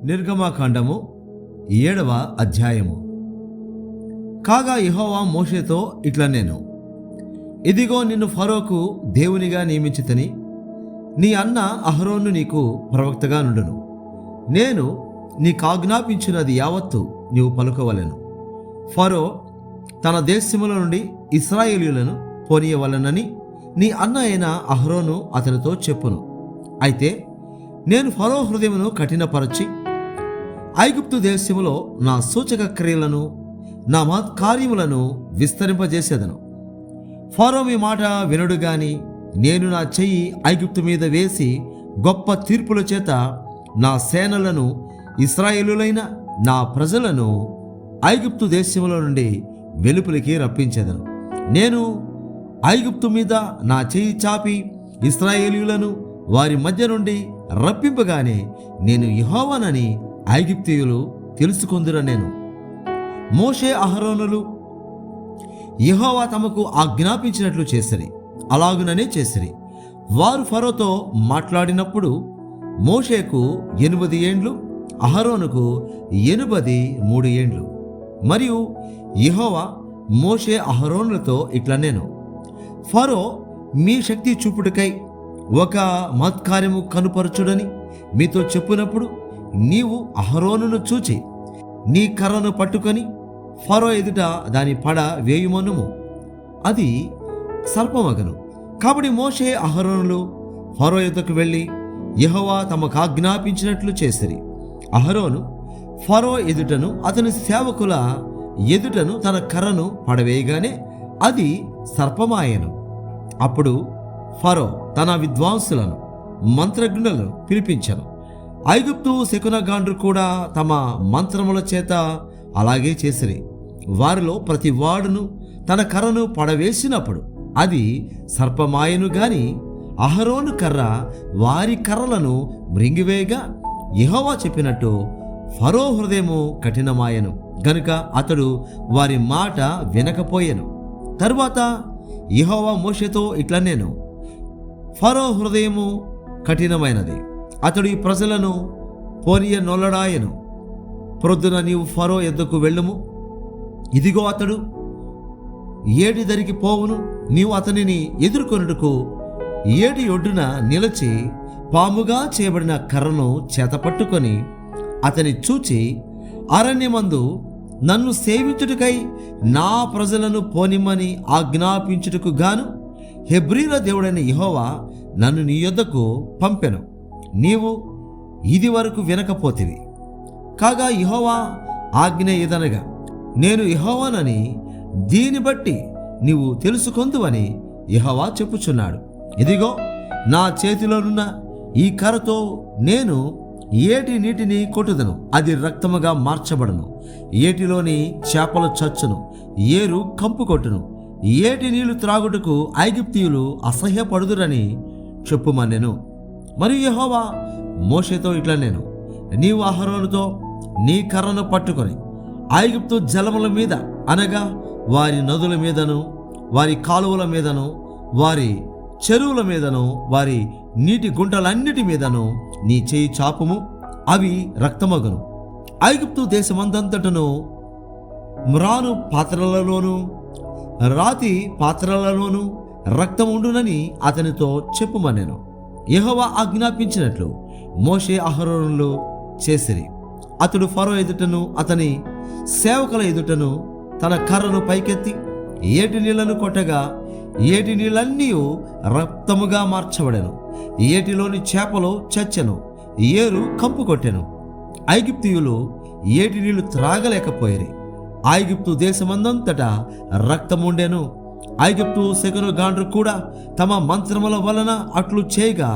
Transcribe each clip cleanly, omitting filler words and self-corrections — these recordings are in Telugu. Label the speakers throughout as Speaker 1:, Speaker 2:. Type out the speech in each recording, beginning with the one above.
Speaker 1: నిర్గమకాండము 7వ అధ్యాయము. కాగా యెహోవా మోషేతో ఇట్లనెను, ఇదిగో నిన్ను ఫరోకు దేవునిగా నియమించితిని. నీ అన్న అహరోను నీకు ప్రవక్తగా నుండును. నేను నీకాజ్ఞాపించినది యావత్తు నీవు పలుకవలెను. ఫరో తన దేశముల నుండి ఇశ్రాయేలీయులను పోనీయవలెనని నీ అన్న అయిన అహరోను అతనితో చెప్పును. అయితే నేను ఫరో హృదయమును కఠినపరచి ఐగుప్తు దేశములో నా సూచక క్రియలను నా మహత్కార్యములను విస్తరింపజేసేదను. ఫరో మీ మాట వినడు గాని నేను నా చెయ్యి ఐగుప్తు మీద వేసి గొప్ప తీర్పుల చేత నా సేనలను ఇశ్రాయేలులైన నా ప్రజలను ఐగుప్తు దేశముల నుండి వెలుపలికి రప్పించేదను. నేను ఐగుప్తు మీద నా చెయ్యి చాపి ఇశ్రాయేలీయులను వారి మధ్య నుండి రప్పింపగానే నేను యెహోవానని ఐగుప్తీయులు తెలుసుకొందురు. నేను మోషే అహరోనులు యెహోవా తమకు ఆజ్ఞాపించినట్లు చేసిరి, అలాగుననే చేసిరి. వారు ఫరోతో మాట్లాడినప్పుడు మోషేకు 80 ఏండ్లు, అహరోనుకు 83 ఏండ్లు. మరియు యెహోవా మోషే అహరోనులతో ఇట్లనెను, ఫరో మీ శక్తి చూపుటకై ఒక మహత్కార్యము కనుపరచుడని మీతో చెప్పునప్పుడు నీవు అహరోనును చూచి నీ కర్రను పట్టుకొని ఫరో ఎదుట దాని పడ వేయుమనుము, అది సర్పమగను. కాబట్టి మోషే అహరోనులు ఫరో ఎదుటకు వెళ్ళి యెహోవా తమకు ఆజ్ఞాపించినట్లు చేసిరి. అహరోను ఫరో ఎదుటను అతని సేవకుల ఎదుటను తన కర్రను పడవేయగానే అది సర్పమాయెను. అప్పుడు ఫరో తన విద్వాంసులను మంత్రజ్ఞులను పిలిపించెను. ఐగుప్తు శకునగాండ్రు కూడా తమ మంత్రముల చేత అలాగే చేసిరి. వారిలో ప్రతి వాడును తన కర్రను పడవేసినప్పుడు అది సర్పమాయను గాని అహరోను కర్ర వారి కర్రలను మృంగివేయగా యెహోవా చెప్పినట్టు ఫరో హృదయము కఠినమాయెను గనుక అతడు వారి మాట వినకపోయెను. తరువాత యెహోవా మోషేతో ఇట్లనెను, ఫరో హృదయము కఠినమైనది, అతడు ఈ ప్రజలను పోనీయనొల్లడాయెను. ప్రొద్దున నీవు ఫరో ఎద్దకు వెళ్ళుము. ఇదిగో అతడు ఏటి దరికి పోవును. నీవు అతనిని ఎదుర్కొనుటకు ఏటి ఒడ్డున నిలిచి పాముగా చేయబడిన కర్రను చేతపట్టుకొని అతని చూచి, అరణ్యమందు నన్ను సేవించుటకై నా ప్రజలను పోనిమ్మని ఆజ్ఞాపించుటకు గాను హెబ్రీల దేవుడైన యెహోవా నన్ను నీ యొద్దకు పంపెను. నీవు ఇది వరకు వినకపోతివి. కాగా యెహోవా ఆజ్ఞ ఏదనగా నేను యెహోవానని దీని బట్టి నీవు తెలుసుకొందువని యెహోవా చెప్పుచున్నాడు. ఇదిగో నా చేతిలోనున్న ఈ కర్రతో నేను ఏటి నీటిని కొట్టుదను, అది రక్తముగా మార్చబడను. ఏటిలోని చేపలు చచ్చును, ఏరు కంపు కొట్టును. ఏటి నీళ్లు త్రాగుటకు ఐగుప్తీయులు అసహ్యపడుదురని చెప్పుమనెను. మరియు యెహోవా మోషేతో ఇట్లనెను, నీవు అహరోనుతో నీ కర్రను పట్టుకొని ఐగుప్తు జలముల మీద అనగా వారి నదుల మీదను వారి కాలువల మీదను వారి చెరువుల మీదను వారి నీటి గుంటలన్నిటి మీదను నీ చేయి చాపుము, అవి రక్తమగును. ఐగుప్తు దేశమందంతటను మ్రాను పాత్రలలోను రాతి పాత్రలలోను రక్తముండునని అతనితో చెప్పుమనెను. యెహోవా ఆజ్ఞాపించినట్లు మోషే అహరోనులు చేసిరి. అతడు ఫరో ఎదుటను అతని సేవకుల ఎదుటను తన కర్రను పైకెత్తి ఏటి నీళ్లను కొట్టగా ఏటి నీళ్ళన్నీ రక్తముగా మార్చబడెను. ఏటిలోని చేపలు చచ్చెను, ఏరు కంపు కొట్టెను. ఐగుప్తీయులు ఏటి నీళ్లు త్రాగలేకపోయిరి. ఐగుప్తు దేశమందంతటా రక్తముండెను. ఐగుప్తు శకునగాండ్రు కూడా తమ మంత్రముల వలన అట్లు చేయగా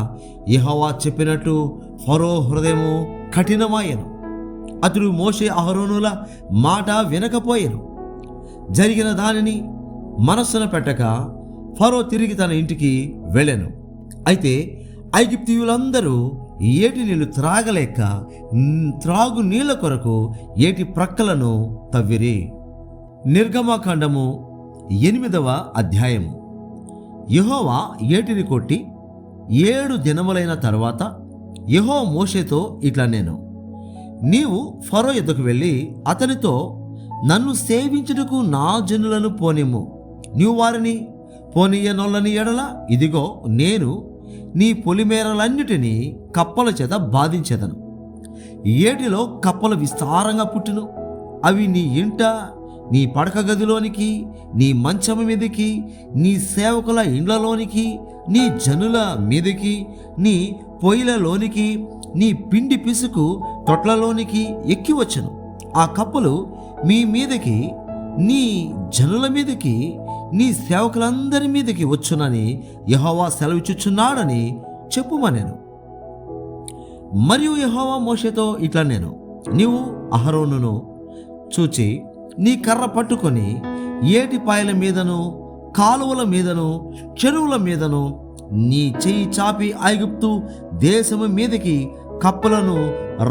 Speaker 1: యెహోవా చెప్పినట్టు ఫరో హృదయము కఠినమాయెను. అతడు మోషే అహరోనుల మాట వినకపోయెను. జరిగిన దానిని మనస్సున పెట్టక ఫరో తిరిగి తన ఇంటికి వెళ్ళెను. అయితే ఐగుప్తీయులందరూ ఏటి నీళ్లు త్రాగలేక త్రాగు నీళ్ల కొరకు ఏటి ప్రక్కలను తవ్విరి. నిర్గమకాండము 8వ అధ్యాయము. యెహోవా ఏటిని కొట్టి 7 దినములైన తరువాత యెహోవా మోషేతో ఇట్లనెను, నీవు ఫరో ఎద్దుకు వెళ్ళి అతనితో, నన్ను సేవించుటకు నా జనులను పోనిమ్ము. నీవు వారిని పోనీయనొల్లని ఎడల ఇదిగో నేను నీ పొలిమేరలన్నిటినీ కప్పల చేత బాధించెదను. ఏటిలో కప్పలు విస్తారంగా పుట్టును. అవి నీ ఇంట, నీ పడక గదిలోనికి, నీ మంచం మీదకి, నీ సేవకుల ఇండ్లలోనికి, నీ జనుల మీదకి, నీ పొయ్యిలలోనికి, నీ పిండి పిసుకు తొట్లలోనికి ఎక్కి వచ్చును. ఆ కప్పలు మీ మీదకి, నీ జనుల మీదకి, నీ సేవకులందరి మీదకి వచ్చునని యెహోవా సెలవిచ్చుచున్నాడని చెప్పుమనెను. మరియు యెహోవా మోషేతో ఇట్లా నేను, నీవు అహరోనును చూచి నీ కర్ర పట్టుకొని ఏటిపాయల మీదను, కాలువల మీదను, చెరువుల మీదను నీ చెయ్యి చాపి ఐగుప్తు దేశము మీదకి కప్పలను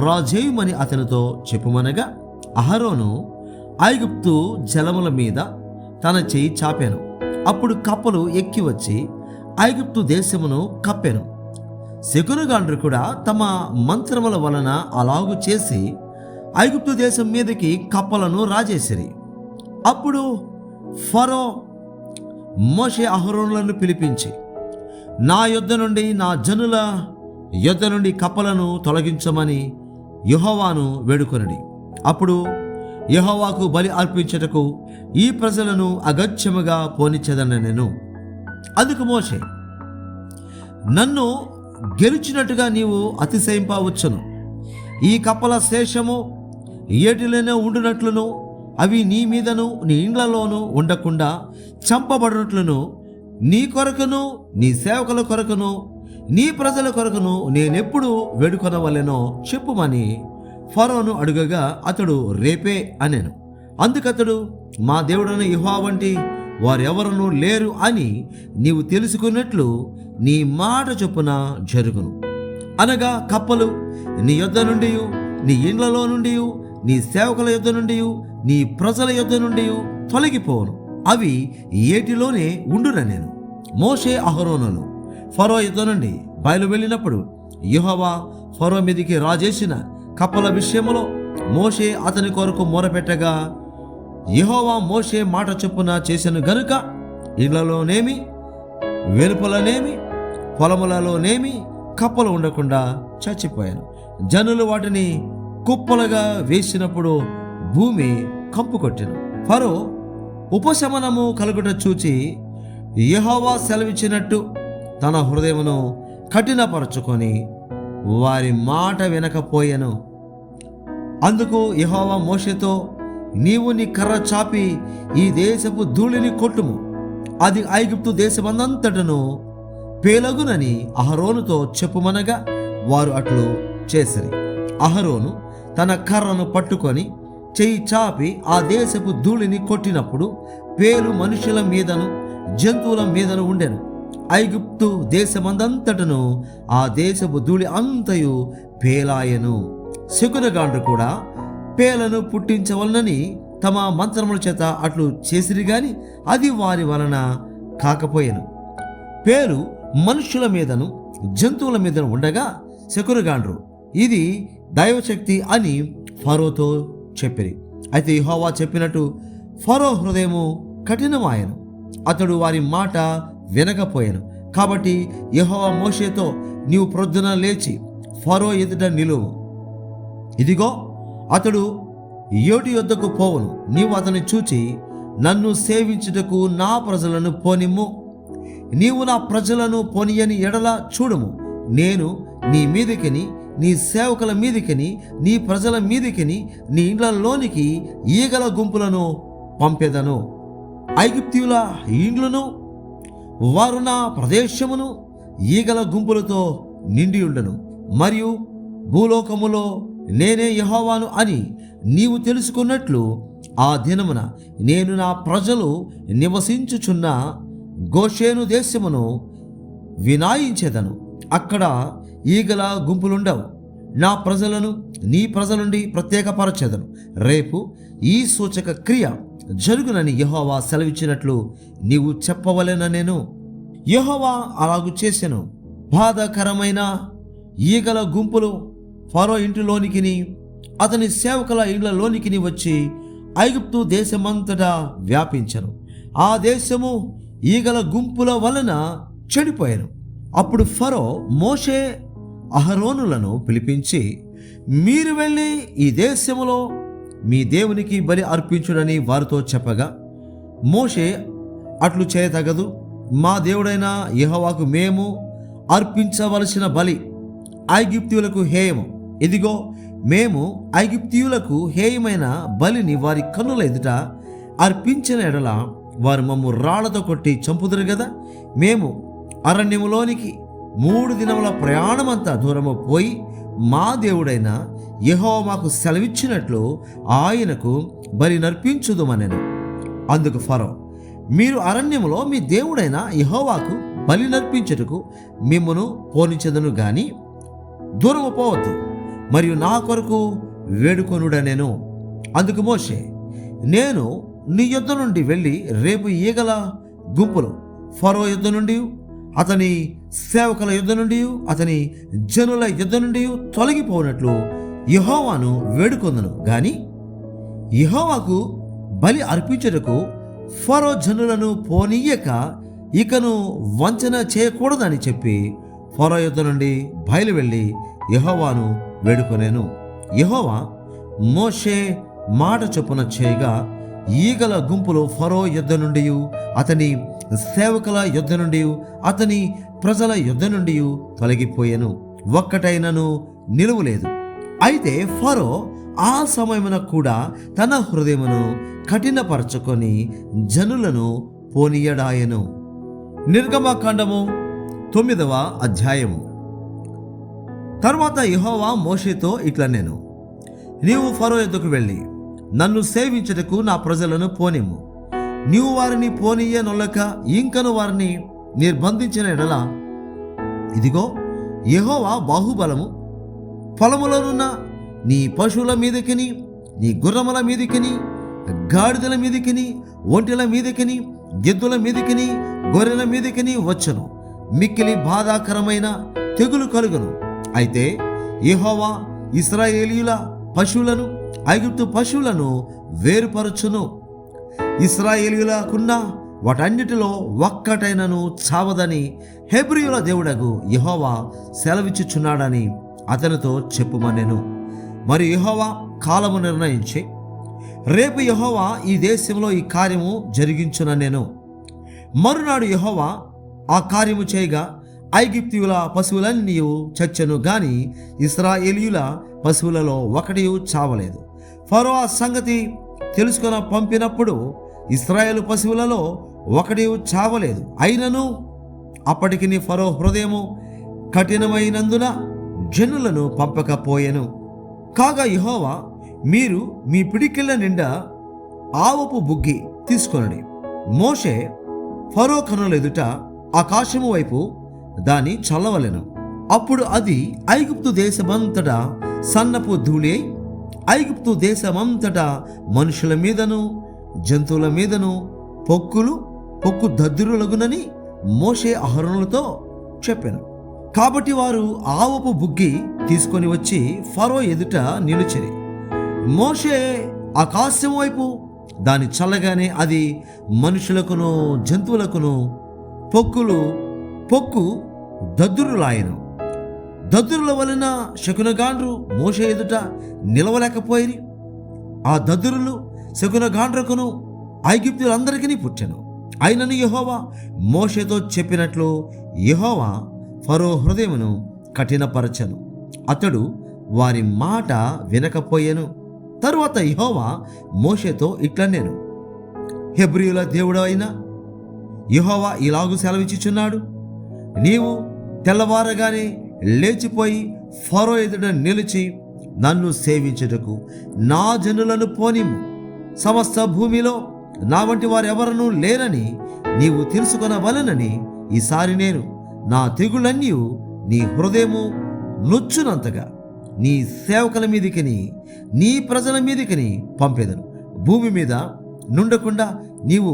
Speaker 1: రాజేయుమని అతనితో చెప్పుమనగా, అహరోను ఐగుప్తు జలముల మీద తన చెయ్యి చాపాను. అప్పుడు కప్పలు ఎక్కి వచ్చి ఐగుప్తు దేశమును కప్పెను. శకునగాండ్రు కూడా తమ మంత్రముల వలన అలాగు చేసి ఐగుప్తు దేశం మీదకి కప్పలను రాజేసిరి. అప్పుడు ఫరో మోషే అహరోనులను పిలిపించి, నా యొద్ద నుండి, నా జనుల యొద్ద నుండి కప్పలను తొలగించమని యెహోవాను వేడుకొనిడి. అప్పుడు యెహోవాకు బలి అర్పించుటకు ఈ ప్రజలను అగత్యముగా పోనిచ్చేదన్న నేను. అందుకు మోషే, నన్ను గెలిచినట్టుగా నీవు అతిశయింపవచ్చును. ఈ కప్పల శేషము ఏటిలోనే ఉండునట్లును, అవి నీ మీదను నీ ఇండ్లలోనూ ఉండకుండా చంపబడినట్లును, నీ కొరకును, నీ సేవకుల కొరకును, నీ ప్రజల కొరకును నేనెప్పుడు వేడుకొనవలెనో చెప్పుమని ఫరోను అడుగగా అతడు రేపే అనెను. అందుకతడు, మా దేవుడైన యెహోవా వంటి వారెవరూ లేరు అని నీవు తెలుసుకున్నట్లు నీ మాట చొప్పున జరుగును. అనగా కప్పలు నీ యొద్ద నుండి, నీ ఇండ్లలో నుండి, నీ సేవకుల యొద్ద నుండి, నీ ప్రజల యొద్ద నుండి తొలగిపోవును. అవి ఏటిలోనే ఉండున నేను. మోషే అహరోనులు ఫరో యొద్ద నుండి బయలు వెళ్ళినప్పుడు యెహోవా ఫరో మీదికి రాజేసిన కప్పల విషయంలో మోషే అతని కొరకు మొరపెట్టగా, యెహోవా మోషే మాట చొప్పున చేసెను గనుక ఇళ్లలోనేమి, వెలుపలనేమి, పొలములలోనేమి కప్పలు ఉండకుండా చచ్చిపోయాను. జనులు వాటిని కుప్పలుగా వేసినప్పుడు భూమి కంపు కొట్టెను. ఫరో ఉపశమనము కలుగుట చూచి యెహోవా సెలవిచ్చినట్టు తన హృదయమును కఠినపరచుకొని వారి మాట వినకపోయెను. అందుకు యెహోవా మోషేతో, నీవు నీ కర్ర చాపి ఈ దేశపు ధూళిని కొట్టుము, అది ఐగుప్తు దేశమందంతటను పేలగునని అహరోనుతో చెప్పుమనగా వారు అట్లు చేసిరి. అహరోను తన కర్రను పట్టుకొని చెయ్యి చాపి ఆ దేశపు ధూళిని కొట్టినప్పుడు పేలు మనుషుల మీదను జంతువుల మీదను ఉండెను. ఐగుప్తు దేశమందంతటను ఆ దేశపు ధూళి అంతయు పేలాయెను. శకునగాండ్రు కూడా పేలను పుట్టించవలనని తమ మంత్రముల చేత అట్లు చేసిరి గాని అది వారి వలన కాకపోయెను. పేలు మనుష్యుల మీదను జంతువుల మీదను ఉండగా శకునగాండ్రు ఇది దైవశక్తి అని ఫరోతో చెప్పిరి. అయితే యెహోవా చెప్పినట్టు ఫరో హృదయము కఠినమాయెను, అతడు వారి మాట వినకపోయాను. కాబట్టి యెహోవా మోషేతో, నీవు ప్రొద్దున లేచి ఫరో ఎదుట నిలువు, ఇదిగో అతడు ఏటి యొద్దకు పోవును, నీవు అతన్ని చూచి నన్ను సేవించుటకు నా ప్రజలను పోనిమ్ము. నీవు నా ప్రజలను పోనీయని ఎడల చూడుము, నేను నీ మీదికిని, నీ సేవకుల మీదికిని, నీ ప్రజల మీదికిని, నీ ఇండ్లలోనికి ఈగల గుంపులను పంపెదను. ఐగుప్తీయుల ఇండ్లను, వారు నా ప్రదేశమును ఈగల గుంపులతో నిండి ఉండను. మరియు భూలోకములో నేనే యెహోవాను అని నీవు తెలుసుకున్నట్లు ఆ దినమున నేను నా ప్రజలు నివసించుచున్న గోషేను దేశమును వినాయించెదను. అక్కడ ఈగల గుంపులుండవు. నా ప్రజలను నీ ప్రజల నుండి ప్రత్యేకపరచెదను. రేపు ఈ సూచక క్రియ జరుగునని యెహోవా సెలవిచ్చినట్లు నీవు చెప్పవలెననెను. యెహోవా అలాగు చేసెను. బాధాకరమైన ఈగల గుంపులు ఫరో ఇంటిలోనికిని అతని సేవకుల ఇళ్లలోనికి వచ్చి ఐగుప్తు దేశమంతటా వ్యాపించను. ఆ దేశము ఈగల గుంపుల వలన చెడిపోయాను. అప్పుడు ఫరో మోషే అహరోనులను పిలిపించి, మీరు వెళ్ళి ఈ దేశములో మీ దేవునికి బలి అర్పించుడని వారితో చెప్పగా, మోషే అట్లు చేయతగదు, మా దేవుడైన యెహోవాకు మేము అర్పించవలసిన బలి ఐగుప్తీయులకు హేయము. ఇదిగో, మేము ఐగుప్తీయులకు హేయమైన బలిని వారి కన్నుల ఎదుట అర్పించిన ఎడల వారు మమ్ము రాళ్లతో కొట్టి చంపుదురు కదా. మేము అరణ్యములోనికి 3 దినముల ప్రయాణమంతా దూరము పోయి మా దేవుడైన యెహోవా మాకు సెలవిచ్చినట్లు ఆయనకు బలి నర్పించుదుమనెను. అందుకు ఫరో, మీరు అరణ్యములో మీ దేవుడైన యెహోవాకు బలి నర్పించుటకు మిమ్మును పోనిచెదను గాని దూరము పోవద్దు, మరియు నా కొరకు వేడుకొనుడనెను. అందుకు మోషే, నేను నీ యొద్ద నుండి వెళ్ళి రేపు ఈగల గుంపులు ఫరో యొద్ద నుండి, అతని సేవకుల యొద్ద నుండి, అతని జనుల యొద్ద నుండి తొలగిపోనట్లు యెహోవాను వేడుకొందును గాని యెహోవాకు బలి అర్పించుటకు ఫరో జనులను పోనీయక ఇకను వంచన చేయకూడదని చెప్పి ఫరో యొద్ద నుండి బయలు వెళ్ళి యెహోవాను వేడుకొనేను. యెహోవా మోషే మాట చొప్పున చేయగా ఈగల గుంపులు ఫరో యొద్ద నుండి, అతని సేవకుల యొద్ద నుండి, అతని ప్రజల యొద్ద నుండి తొలగిపోయాను. ఒక్కటైనను నిలువలేదు. అయితే ఫరో ఆ సమయమున కూడా తన హృదయమును కఠినపరచుకొని జనులను పోనీయడాయెను. నిర్గమకాండము 9వ అధ్యాయము. తర్వాత యెహోవా మోషేతో ఇట్లనెను, నీవు ఫరో యొద్దకు వెళ్ళి నన్ను సేవించుటకు నా ప్రజలను పోనిమ్ము. నీవు వారిని పోనీయనొల్లక ఇంకను వారిని నిర్బంధించిన ఎడల, ఇదిగో, యెహోవా బాహుబలము పొలములోనున్న నీ పశువుల మీదకిని, నీ గుర్రముల మీదకిని, గాడిదల మీదకిని, ఒంటెల మీదకిని, గిద్దల మీదకిని, గొర్రెల మీదకిని వచ్చును. మిక్కిలి బాధాకరమైన తెగులు కలుగును. అయితే యెహోవా ఇశ్రాయేలీయుల పశువులను ఐగుప్తు పశువులను వేరుపరచును. ఇశ్రాయేలీయులకున్న వాటన్నిటిలో ఒక్కటైనను చావదని హెబ్రీయుల దేవుడగు యెహోవా సెలవిచ్చుచున్నాడని అతనితో చెప్పుమనెను. మరి యెహోవా కాలము నిర్ణయించి, రేపు యెహోవా ఈ దేశంలో ఈ కార్యము జరిగించుననెను. మరునాడు యెహోవా ఆ కార్యము చేయగా ఐగుప్తీయుల పశువులన్నీ చచ్చెను గాని ఇశ్రాయేలీయుల పశువులలో ఒకటి చావలేదు. ఫరో ఆ సంగతి తెలుసుకొని పంపినప్పుడు ఇశ్రాయేలు పశువులలో ఒకటి చావలేదు. అయినను అప్పటికి ఫరో హృదయము కఠినమైనందున జనులను పంపకపోయెను. కాగా యెహోవా, మీరు మీ పిడికిళ్ళ నిండా ఆవపు బుగ్గి తీసుకొనడి. మోషే ఫరో కనుల ఎదుట ఆకాశము వైపు దాన్ని చల్లవలెను. అప్పుడు అది ఐగుప్తు దేశమంతటా సన్నపు ధూళి, ఐగుప్తు దేశమంతటా మనుషుల మీదను జంతువుల మీదను పొక్కు దద్దురులగునని మోషే అహరోనులతో చెప్పాను. కాబట్టి వారు ఆవపు బుగ్గి తీసుకొని వచ్చి ఫరో ఎదుట నిలిచిరి. మోషే ఆకాశం వైపు దాన్ని చల్లగానే అది మనుషులకును జంతువులకును పొక్కు దద్దురులాయను. దద్దురుల వలన శకునగాండ్రు మోషే ఎదుట నిలవలేకపోయిరి. ఆ దద్దురులు శకునగాండ్రకును ఐగుప్తులందరికీ పుట్టెను. అయినను యెహోవా మోషేతో చెప్పినట్లు యెహోవా ఫరో హృదయమును కఠినపరచెను. అతడు వారి మాట వినకపోయెను. తరువాత యెహోవా మోషేతో ఇట్లనెను, హెబ్రీయుల దేవుడు అయిన యెహోవా ఇలాగు సెలవిచ్చుచున్నాడు, నీవు తెల్లవారగానే లేచిపోయి ఫరో ఎదుట నిలిచి నన్ను సేవించుటకు నా జనులను పోనిమ్ము. సమస్త భూమిలో నా వంటి వారెవరనూ లేరని నీవు తెలుసుకొనవలెనని ఈసారి నేను నా తెగులన్నీ నీ హృదయము నొచ్చునంతగా నీ సేవకుల మీదికిని నీ ప్రజల మీదికిని పంపేదను. భూమి మీద నుండకుండా నీవు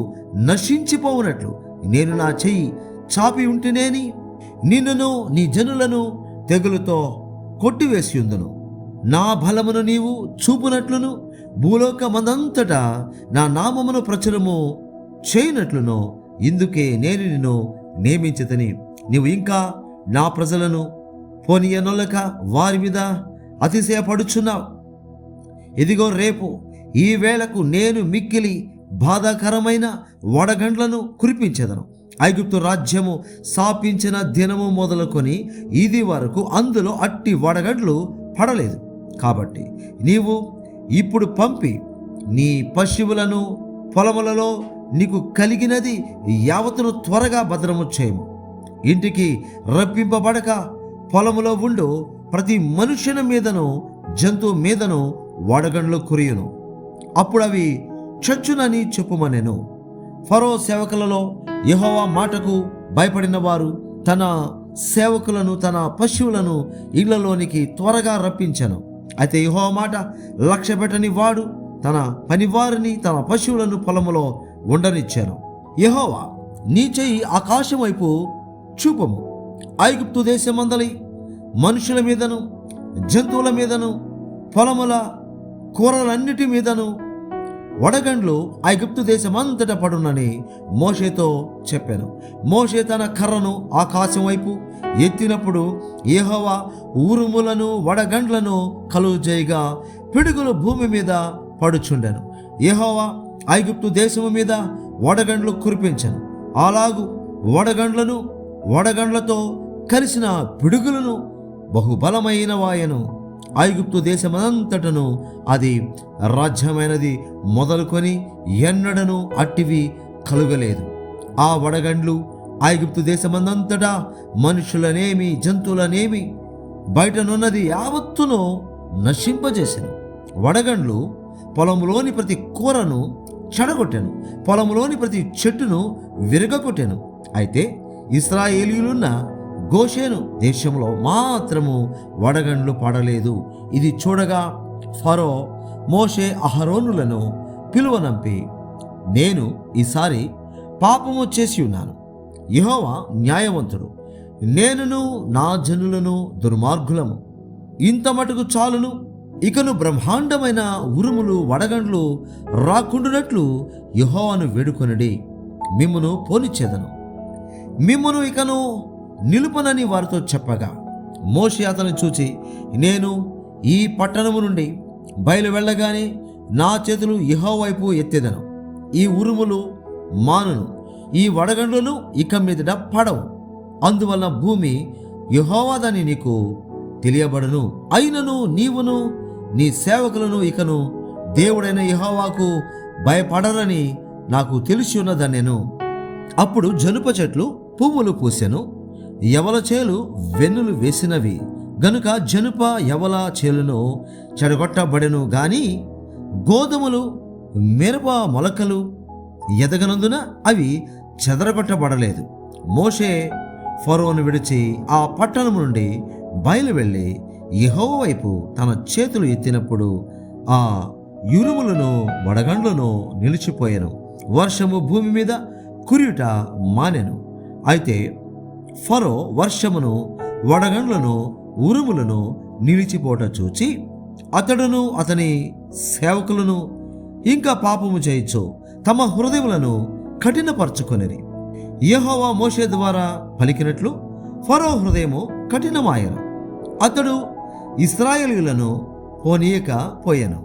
Speaker 1: నశించిపోవునట్లు నేను నా చెయ్యి చాపి ఉంటేనేని నిన్నును నీ జనులను తెగులుతో కొట్టివేసి ఉందును. నా బలమును నీవు చూపునట్లును భూలోకమందంతటా నా నామమును ప్రచురము చేయనట్లును ఇందుకే నేను నిన్ను నియమించితిని. నీవు ఇంకా నా ప్రజలను పోనీయనొల్లక వారి మీద అతిశయపడుచున్నావు. ఇదిగో రేపు ఈ వేళకు నేను మిక్కిలి బాధాకరమైన వడగండ్లను కురిపించెదను. ఐగుప్తు రాజ్యము స్థాపించిన దినము మొదలుకొని ఇది వరకు అందులో అట్టి వడగండ్లు పడలేదు. కాబట్టి నీవు ఇప్పుడు పంపి నీ పశువులను పొలములలో నీకు కలిగినది యావత్తును త్వరగా భద్రము చేయము. ఇంటికి రప్పింపబడక పొలములో ఉండు ప్రతి మనుష్యుని మీదను జంతువు మీదను వడగండ్లు కురియును. అప్పుడు అవి చచ్చునని చెప్పుమనెను. ఫరో సేవకులలో యెహోవా మాటకు భయపడిన వారు తన సేవకులను తన పశువులను ఇళ్లలోనికి త్వరగా రప్పించెను. అయితే యెహోవా మాట లక్ష్యపెట్టని వాడు తన పనివారిని తన పశువులను పొలములో ఉండనిచ్చాను. యెహోవా నీ చెయ్యి ఆకాశం వైపు చూపము. ఐగుప్తు దేశమందలి మనుషుల మీదను జంతువుల మీదను పొలముల కూరలన్నిటి మీదను వడగండ్లు ఐగుప్తు దేశమంతటా పడునని మోషేతో చెప్పాను. మోషే తన కర్రను ఆకాశం వైపు ఎత్తినప్పుడు యెహోవా ఉరుములను వడగండ్లను కలుగజేయగా పిడుగులు భూమి మీద పడుచుండెను. యెహోవా ఐగుప్తు దేశము మీద వడగండ్లు కురిపించెను. అలాగు వడగండ్లతో కలిసిన పిడుగులను బహుబలమైన వాయను. ఐగుప్తు దేశమంతటను అది రాజ్యమైనది మొదలుకొని ఎన్నడను అట్టివి కలుగలేదు. ఆ వడగండ్లు ఐగుప్తు దేశమందంతటా మనుషులనేమి జంతువులనేమి బయటనున్నది యావత్తును నశింపజేసెను. వడగండ్లు పొలంలోని ప్రతి కూరను చెడగొట్టెను, పొలంలోని ప్రతి చెట్టును విరగొట్టెను. అయితే ఇశ్రాయేలీయులున్న గోషేను దేశంలో మాత్రము వడగండ్లు పడలేదు. ఇది చూడగా ఫరో మోషే అహరోనులను పిలువనంపి, నేను ఈసారి పాపము చేసి ఉన్నాను. యెహోవా న్యాయవంతుడు, నేనును నా జనులను దుర్మార్గులము. ఇంత మటుకు చాలును. ఇకను బ్రహ్మాండమైన ఉరుములు వడగండ్లు రాకుండునట్లు యెహోవాను వేడుకొనుడి. మిమ్మును పోనిచ్చేదను, మిమ్మును ఇకను నిలుపనని వారితో చెప్పగా మోషే అతను చూచి, నేను ఈ పట్టణము నుండి బయలు వెళ్ళగానే నా చేతులు యెహోవా వైపు ఎత్తేదను. ఈ ఉరుములు మానును, ఈ వడగండ్లను ఇక మీదట పడవు. అందువల్ల భూమి యెహోవాదని నీకు తెలియబడును. అయినను నీవును నీ సేవకులను ఇకను దేవుడైన యెహోవాకు భయపడరని నాకు తెలిసి ఉన్నదన్నెను. అప్పుడు జనుప చెట్లు పువ్వులు పూసెను, యవల చేలు వెన్నులు వేసినవి గనుక జనుప యవల చేలును చెడగొట్టబడెను. గాని గోధుమలు మిరప మొలకలు ఎదగనందున అవి చెదరగొట్టబడలేదు. మోషే ఫరోను విడిచి ఆ పట్టణం నుండి బయలు వెళ్ళి యెహోవా వైపు తన చేతులు ఎత్తినప్పుడు ఆ యురుములను వడగండ్లను నిలిచిపోయెను. వర్షము భూమి మీద కురియుట మానెను. అయితే ఫరో వర్షమును వడగండ్లను ఉరుములను నిలిచిపోట చూచి అతడును అతని సేవకులను ఇంకా పాపము చేయొచ్చు తమ హృదయములను కఠినపరచుకొనిరి. యెహోవా మోషే ద్వారా పలికినట్లు ఫరో హృదయము కఠినమాయను. అతడు ఇశ్రాయేలీయులను పోనీయక పోయెను.